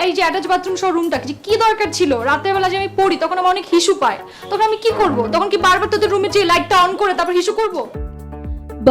এই যে attach bathroom সহ রুমটা কি দরকার ছিল? রাতের বেলা যে আমি পড়ি তখন আমার অনেক হিসু পায়, তখন আমি কি করব? তখন কি বারবার তোদের রুমে যে লাইটটা অন করে তারপর হিসু করব?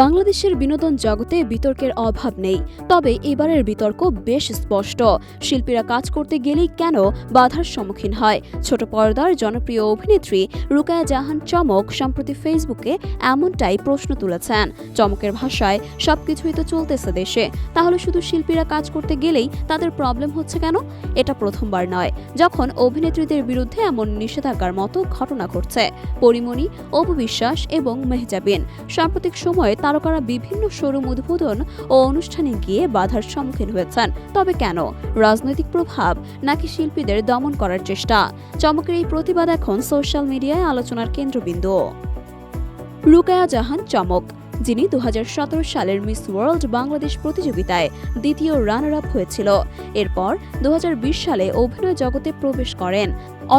বাংলাদেশের বিনোদন জগতে বিতর্কের অভাব নেই, তবে এবারের বিতর্ক বেশ স্পষ্ট। শিল্পীরা কাজ করতে গেলেই কেন বাধার সম্মুখীন হয়? ছোট পর্দার জনপ্রিয় অভিনেত্রী রুকায়া জাহান চমক সম্প্রতি ফেসবুকে এমনটাই প্রশ্ন তুলেছেন। চমকের ভাষায়, সবকিছুই তো চলতেছে দেশে, তাহলে শুধু শিল্পীরা কাজ করতে গেলেই তাদের প্রবলেম হচ্ছে কেন? এটা প্রথমবার নয় যখন অভিনেত্রীদের বিরুদ্ধে এমন নিষেধাজ্ঞার মতো ঘটনা ঘটছে। পরিমণি, অপু বিশ্বাস এবং মেহজাবিন। সাম্প্রতিক সময়ে তারকারা বিভিন্ন শোরুম উদ্বোধন ও অনুষ্ঠানে গিয়ে বাধার সম্মুখীন হয়েছেন। তবে কেন? রাজনৈতিক প্রভাব নাকি শিল্পীদের দমন করার চেষ্টা? চমকের এই প্রতিবাদ এখন সোশ্যাল মিডিয়ায় আলোচনার কেন্দ্রবিন্দু। রুকায়া জাহান চমক, যিনি 2017 সালের মিস ওয়ার্ল্ড বাংলাদেশ প্রতিযোগিতায় দ্বিতীয় রানার আপ হয়েছিল। এরপর 2020 সালে অভিনয় জগতে প্রবেশ করেন।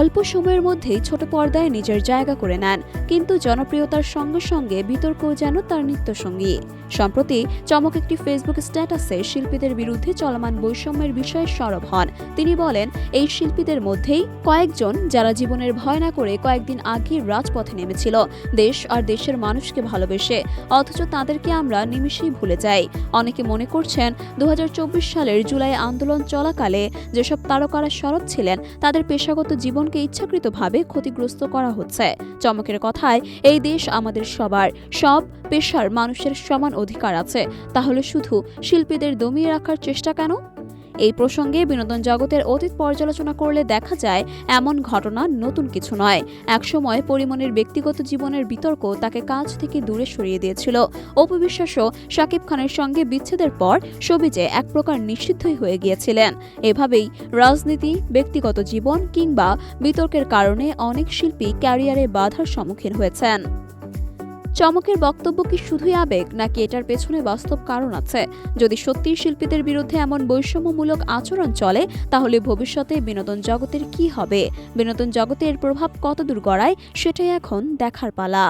অল্প সময়ের মধ্যেই ছোট পর্দায় নিজের জায়গা করে নেন, কিন্তু জনপ্রিয়তার সঙ্গে সঙ্গে বিতর্কও যেন তার নিত্যসঙ্গী। সম্প্রতি চমক একটি ফেসবুক স্ট্যাটাসে শিল্পীদের বিরুদ্ধে চলমান বৈষম্যের বিষয়ে সরব হন। তিনি বলেন, এই শিল্পীদের মধ্যেই কয়েকজন যারা জীবনের ভয় না করে কয়েকদিন আগে রাজপথে নেমেছিল দেশ আর দেশের মানুষকে ভালোবেসে, অথচ তাদেরকে আমরা নিমিষেই ভুলে যাই। অনেকে মনে করছেন 2024 সালের জুলাই আন্দোলন চলাকালে যেসব তারকারা সরব ছিলেন তাদের পেশাগত জীবনকে ইচ্ছাকৃতভাবে ক্ষতিগ্রস্ত করা হচ্ছে। চমকের কথায়, এই দেশ আমাদের সবার, সব পেশার মানুষের সমান অধিকার আছে, তাহলে শুধু শিল্পীদের দমিয়ে রাখার চেষ্টা কেন? এই প্রসঙ্গে বিনোদন জগতের অতীত পর্যালোচনা করলে দেখা যায় এমন ঘটনা নতুন কিছু নয়। একসময় পরিমণির ব্যক্তিগত জীবনের বিতর্ক তাকে কাজ থেকে দূরে সরিয়ে দিয়েছিল। অপু বিশ্বাসও শাকিব খানের সঙ্গে বিচ্ছেদের পর শোবিজে এক প্রকার নিষিদ্ধই হয়ে গিয়েছিলেন। এভাবেই রাজনীতি, ব্যক্তিগত জীবন কিংবা বিতর্কের কারণে অনেক শিল্পী ক্যারিয়ারে বাধার সম্মুখীন হয়েছেন। চমকের বক্তব্য কি শুধুই আবেগ, নাকি এটার পেছনে বাস্তব কারণ আছে? যদি সত্যিই শিল্পীদের বিরুদ্ধে এমন বৈষম্যমূলক আচরণ চলে, তাহলে ভবিষ্যতে বিনোদন জগতের কি হবে? বিনোদন জগতে এর প্রভাব কতদূর গড়ায়, সেটাই এখন দেখার পালা।